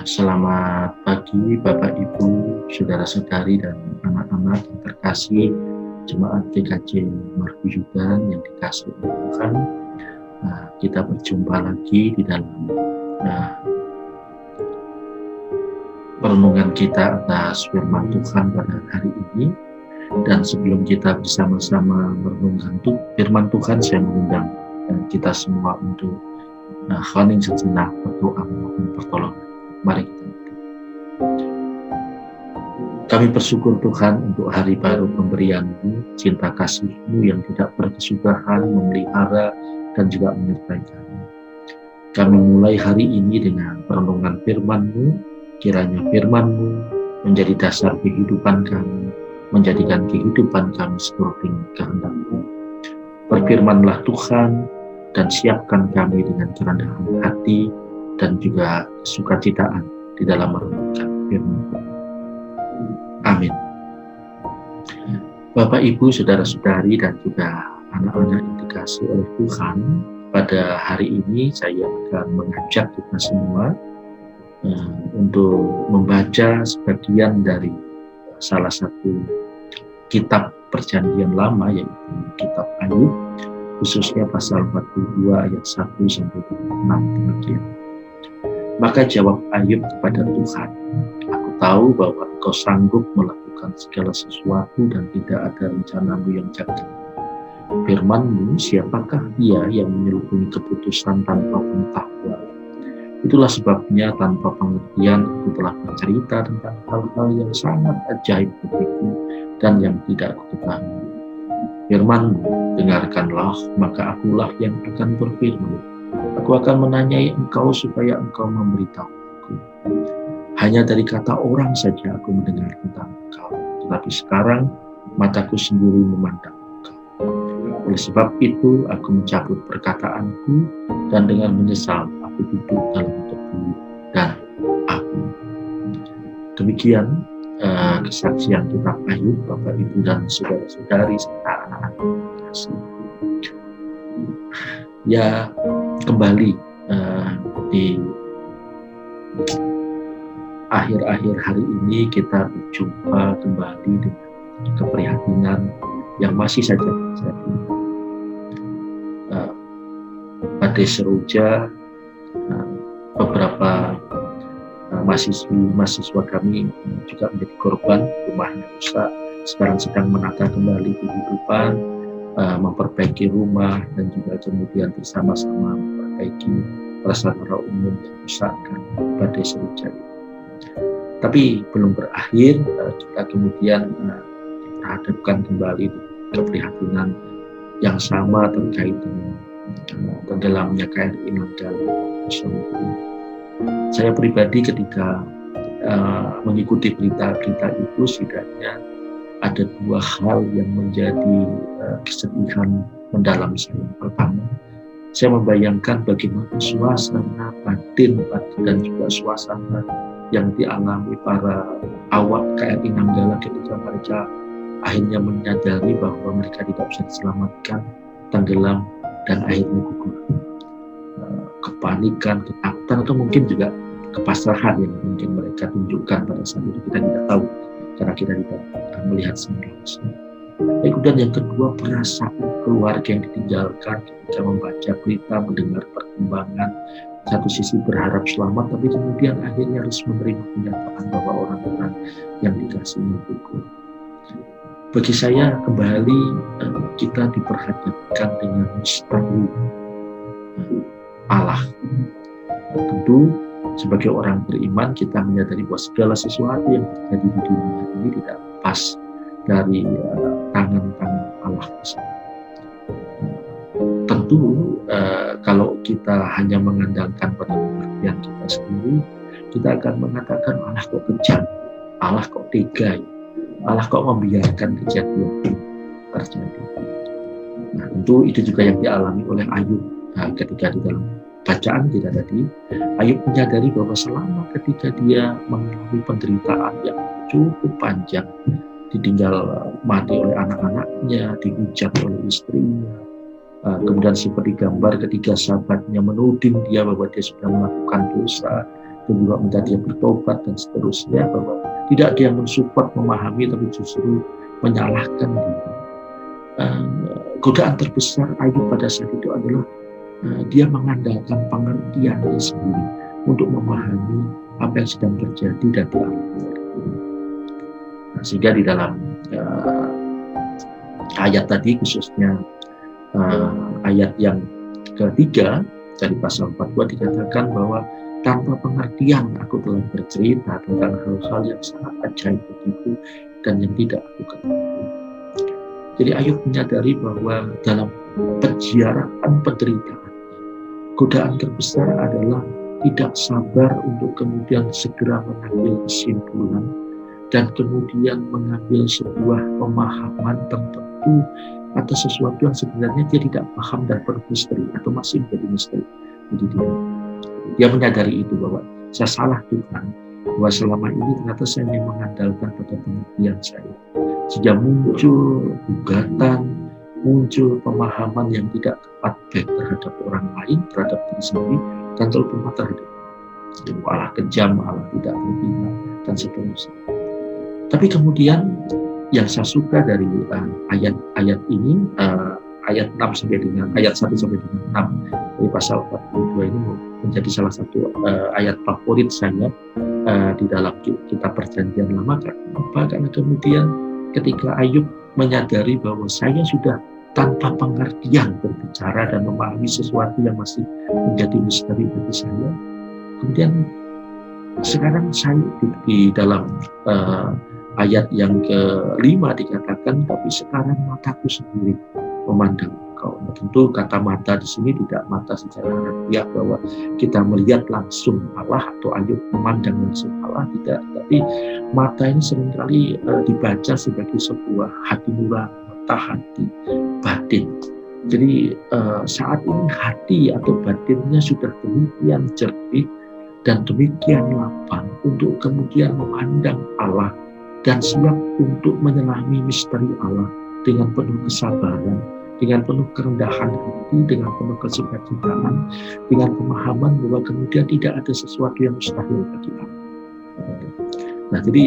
Selamat pagi Bapak Ibu, saudara-saudari dan anak-anak yang terkasih Jemaat GKJ Marguyudan yang dikasihi oleh Tuhan. Kita berjumpa lagi di dalam perenungan kita atas firman Tuhan pada hari ini. Dan sebelum kita bersama-sama merenungkan firman Tuhan, saya mengundang kita semua untuk hening sejenak, berdoa memohon pertolongan. Mari kita berdoa. Kami bersyukur Tuhan untuk hari baru pemberian-Mu, cinta kasih-Mu yang tidak berkesudahan memelihara dan juga menyertai kami. Kami mulai hari ini dengan perenungan firman-Mu, kiranya firman-Mu menjadi dasar kehidupan kami, menjadikan kehidupan kami seperti kehendak-Mu. Berfirmanlah Tuhan, dan siapkan kami dengan kerendahan hati dan juga kesukacitaan di dalam merenungkan firman-Mu. Amin. Bapak, Ibu, saudara-saudari dan juga anak-anak yang dikasihi oleh Tuhan, pada hari ini saya akan mengajak kita semua untuk membaca sebagian dari salah satu kitab Perjanjian Lama, yaitu kitab Ayub, khususnya pasal 42 ayat 1 sampai 6 demikian. Maka jawab Ayub kepada Tuhan, "Aku tahu bahwa Engkau sanggup melakukan segala sesuatu dan tidak ada rencana-Mu yang janggal. Firman-Mu, siapakah dia yang menyelubungi keputusan tanpa pengetahuan? Itulah sebabnya tanpa pengertian aku telah bercerita tentang hal-hal yang sangat ajaib bagiku dan yang tidak aku ketahui. Firman-Mu, dengarkanlah, maka akulah yang akan berfirman. Aku akan menanyai Engkau supaya Engkau memberitahu aku. Hanya dari kata orang saja aku mendengar tentang Engkau, tetapi sekarang mataku sendiri memandang Engkau. Oleh sebab itu aku mencabut perkataanku dan dengan menyesal aku duduk dalam tebu dan api." Demikian kesaksian kitab Ayub, Bapak, Ibu, dan saudara-saudari serta anak-anak yang kasih. Ya, kembali di akhir-akhir hari ini kita berjumpa kembali dengan keprihatinan yang masih saja terjadi. Badai Seroja, beberapa mahasiswa kami juga menjadi korban, rumahnya rusak, sekarang sedang menata kembali kehidupan, memperbaiki rumah dan juga kemudian bersama-sama memperbaiki prasarana umum yang rusak karena badai Seroja. Tapi belum berakhir, kita kemudian dihadapkan kembali dengan keprihatinan yang sama terkait dengan tenggelamnya KRI Nanggala. Saya pribadi ketika mengikuti berita-berita itu, setidaknya ada dua hal yang menjadi kesedihan mendalam saya. Pertama, saya membayangkan bagaimana suasana batin dan juga suasana yang dialami para awak KRI Nanggala ketika mereka akhirnya menyadari bahwa mereka tidak bisa diselamatkan, tenggelam, dan akhirnya gugur. Kepanikan, ketakutan, atau mungkin juga kepasrahan yang mungkin mereka tunjukkan pada saat itu, kita tidak tahu karena kita tidak melihat sendiri langsung. Kemudian yang kedua, perasaan keluarga yang ditinggalkan ketika membaca berita, mendengar perkembangan. Satu sisi berharap selamat, tapi kemudian akhirnya harus menerima kenyataan bahwa orang-orang yang dikasihi gugur. Bagi saya kembali kita diperhadapkan dengan misteri Allah. Tentu sebagai orang beriman kita menyadari bahwa segala sesuatu yang terjadi di dunia ini tidak lepas dari tangan-tangan Allah. Tentu kalau kita hanya mengandalkan pada pengertian kita sendiri, kita akan mengatakan Allah kok kejam, Allah kok tega, Allah kok membiarkan kejadian ini terjadi. Nah, tentu itu juga yang dialami oleh Ayub ketika di dalam bacaan kita tadi. Ayub menyadari bahwa selama ketika dia mengalami penderitaan yang cukup panjang, ditinggal mati oleh anak-anaknya, dihujat oleh istrinya, kemudian seperti gambar ketika sahabatnya menuding dia bahwa dia sudah melakukan dosa, dan juga minta dia bertobat dan seterusnya, bahwa tidak dia mensupport, memahami, tapi justru menyalahkan diri. Godaan terbesar Ayub pada saat itu adalah dia mengandalkan pengertiannya sendiri untuk memahami apa yang sedang terjadi dan dialami. Sehingga di dalam ayat tadi, khususnya ayat yang ketiga dari pasal 42, dikatakan bahwa tanpa pengertian aku telah bercerita tentang hal-hal yang sangat ajaib bagiku dan yang tidak aku ketahui. Jadi Ayub menyadari bahwa dalam penjarahan penderitaan, godaan terbesar adalah tidak sabar untuk kemudian segera mengambil kesimpulan dan kemudian mengambil sebuah pemahaman tertentu atas sesuatu yang sebenarnya dia tidak paham dan bermisteri atau masih menjadi misteri. Jadi dia menyadari itu, bahwa saya salah Tuhan, bahwa selama ini ternyata saya hanya mengandalkan pada pengertian saya, sehingga muncul gugatan, muncul pemahaman yang tidak tepat baik terhadap orang lain, terhadap diri sendiri, dan terutama terhadap Allah kejam, Allah tidak berpihak, dan seterusnya. Tapi kemudian yang saya suka dari ayat ini, ayat 6 sampai dengan ayat 1 sampai dengan 6 dari pasal 42 ini menjadi salah satu ayat favorit saya di dalam kitab Perjanjian Lama. Karena kemudian ketika Ayub menyadari bahwa saya sudah tanpa pengertian berbicara dan memahami sesuatu yang masih menjadi misteri bagi saya, kemudian sekarang saya di dalam ayat yang kelima dikatakan, tapi sekarang mataku sendiri memandang engkau. Tentu kata mata di sini tidak mata secara harfiah bahwa kita melihat langsung Allah atau Ayub memandang langsung Allah, tidak. Tapi mata ini seringkali dibaca sebagai sebuah hati nurani, mata hati, batin. Jadi saat ini hati atau batinnya sudah demikian jernih dan demikian lapang untuk kemudian memandang Allah dan siap untuk menyelami misteri Allah dengan penuh kesabaran, dengan penuh kerendahan hati, dengan penuh kesukacitaan, dengan pemahaman bahwa kemudian tidak ada sesuatu yang mustahil bagi Allah. Nah, jadi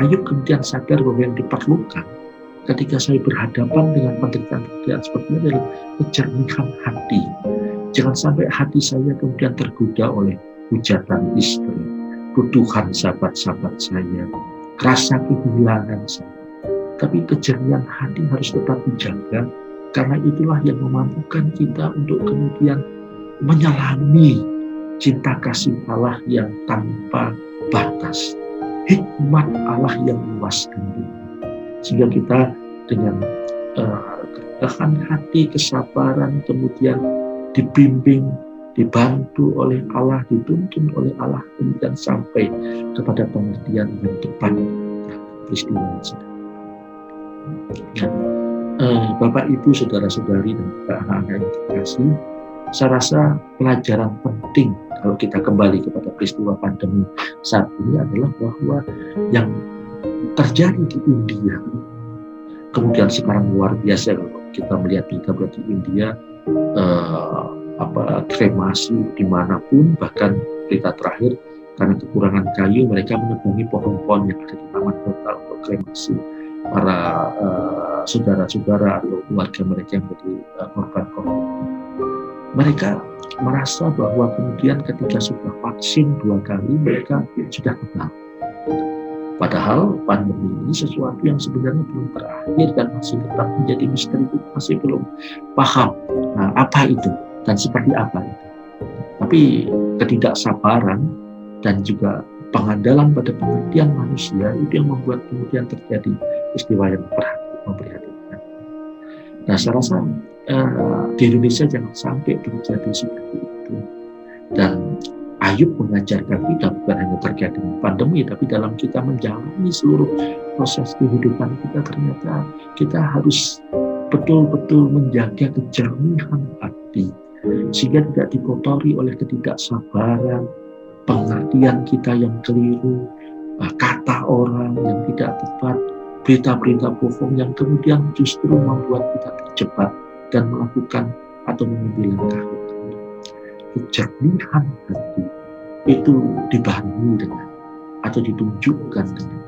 Ayub kemudian sadar bahwa yang diperlukan ketika saya berhadapan dengan penderitaan seperti ini adalah kejernihan hati. Jangan sampai hati saya kemudian tergoda oleh hujatan istri, tuduhan sahabat-sahabat saya, rasa kehilangan saya. Tapi kejernihan hati harus tetap dijaga, karena itulah yang memampukan kita untuk kemudian menyelami cinta kasih Allah yang tanpa batas, hikmat Allah yang luas dan luas. Sehingga kita dengan kerendahan hati, kesabaran, kemudian dibimbing, dibantu oleh Allah, dituntun oleh Allah, kemudian sampai kepada pengertian yang tepat peristiwa yang sedang. Bapak, Ibu, saudara-saudari, dan juga anak-anak yang terkasih, saya rasa pelajaran penting kalau kita kembali kepada peristiwa pandemi saat ini adalah bahwa yang terjadi di India, kemudian sekarang luar biasa kalau kita melihat berita di India, kremasi dimanapun, bahkan berita terakhir karena kekurangan kayu mereka menebangi pohon-pohon yang ada di taman kota untuk kremasi para saudara-saudara atau keluarga mereka yang menjadi korban COVID. Mereka merasa bahwa kemudian ketika sudah vaksin 2 kali mereka sudah kebal. Padahal pandemi ini sesuatu yang sebenarnya belum berakhir dan masih tetap menjadi misteri, masih belum paham apa itu dan seperti apa itu. Tapi ketidaksabaran dan juga pengandalan pada pengertian manusia itu yang membuat kemudian terjadi peristiwa yang memprihatinkan. Nah, saya rasa di Indonesia jangan sampai terjadi seperti itu. Dan Ayub mengajarkan kita bukan hanya terkait dengan pandemi, tapi dalam kita menjalani seluruh proses kehidupan kita, ternyata kita harus betul-betul menjaga kejernihan hati, sehingga tidak dikotori oleh ketidaksabaran, pengertian kita yang keliru, kata orang yang tidak tepat, berita-berita bohong yang kemudian justru membuat kita terjebak dan melakukan atau mengambil langkah. Kejernihan hati itu dibarengi dengan atau ditunjukkan dengan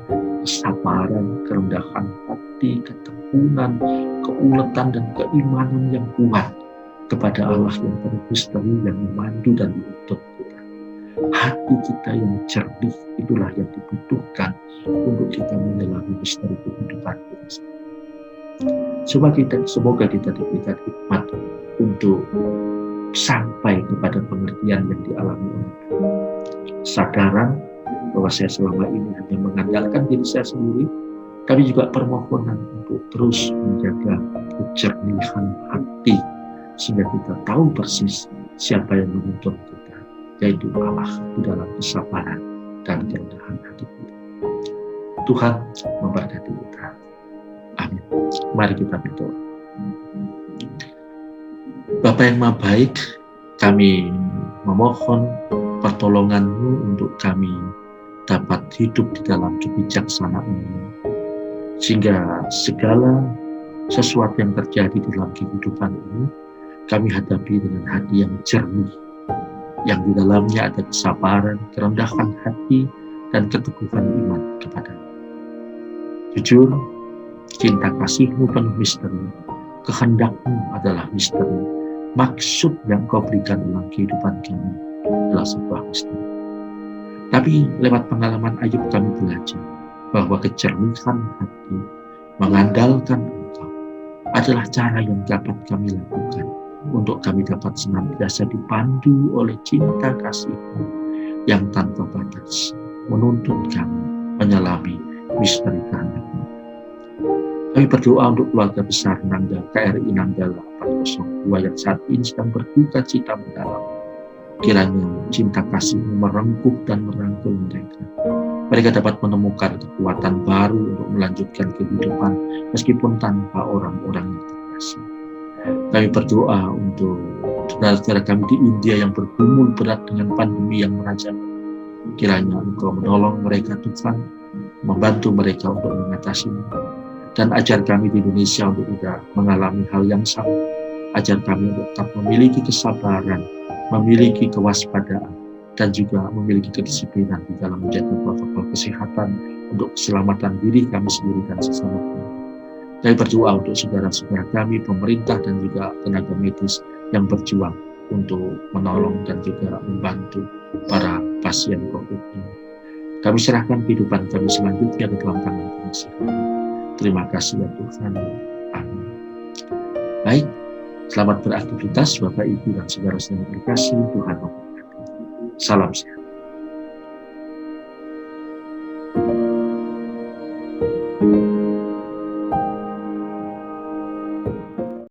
kesabaran, kerendahan hati, ketekunan, keuletan dan keimanan yang kuat kepada Allah yang penuh misteri, yang memandu dan menuntun kita. Hati kita yang jernih itulah yang dibutuhkan untuk kita menyelami misteri kehidupan kita. Semoga kita diberikan hikmat untuk sampai kepada pengertian yang dialami oleh Tuhan. Kesadaran bahwa saya selama ini hanya mengandalkan diri saya sendiri, tapi juga permohonan untuk terus menjaga kejernihan hati, sehingga kita tahu persis siapa yang menuntun kita, yaitu Allah di dalam kesabaran dan kerendahan hati kita. Tuhan memberkati kita. Amin. Mari kita berdoa. Bapa yang Maha Baik, kami memohon pertolongan-Mu untuk kami dapat hidup di dalam kebijaksanaan-Mu, sehingga segala sesuatu yang terjadi dalam kehidupan ini kami hadapi dengan hati yang jernih, yang di dalamnya ada kesabaran, kerendahan hati, dan keteguhan iman kepada-Mu. Jujur, cinta kasih-Mu penuh misteri, kehendak-Mu adalah misteri, maksud yang Kau berikan dalam kehidupan kami adalah sebuah misteri. Tapi lewat pengalaman Ayub kami belajar bahwa kejernihan hati, mengandalkan Engkau adalah cara yang dapat kami lakukan untuk kami dapat senantiasa dipandu oleh cinta kasih-Mu yang tanpa batas, menuntun kami menyelami misteri kehendak-Mu. Kami berdoa untuk keluarga besar KRI Nanggala 402 yang saat ini sedang berduka cita mendalam. Kiranya cinta kasih-Mu merengkuh dan merangkul mereka. Mereka dapat menemukan kekuatan baru untuk melanjutkan kehidupan meskipun tanpa orang-orang yang terkasih. Kami berdoa untuk saudara-saudara kami di India yang bergumul berat dengan pandemi yang merajam. Kiranya Engkau menolong mereka, Tuhan, membantu mereka untuk mengatasinya. Dan ajar kami di Indonesia untuk tidak mengalami hal yang sama. Ajar kami untuk tetap memiliki kesabaran, memiliki kewaspadaan, dan juga memiliki kedisiplinan di dalam menjaga protokol kesehatan untuk keselamatan diri kami sendiri dan sesama kami. Kami berdoa untuk saudara-saudara kami, pemerintah, dan juga tenaga medis yang berjuang untuk menolong dan juga membantu para pasien COVID ini. Kami serahkan kehidupan kami selanjutnya ke dalam tangan kasih. Terima kasih ya Tuhan. Amin. Baik, selamat beraktivitas Bapak, Ibu, dan saudara-saudara terkasih. Tuhan memberkati. Salam sehat.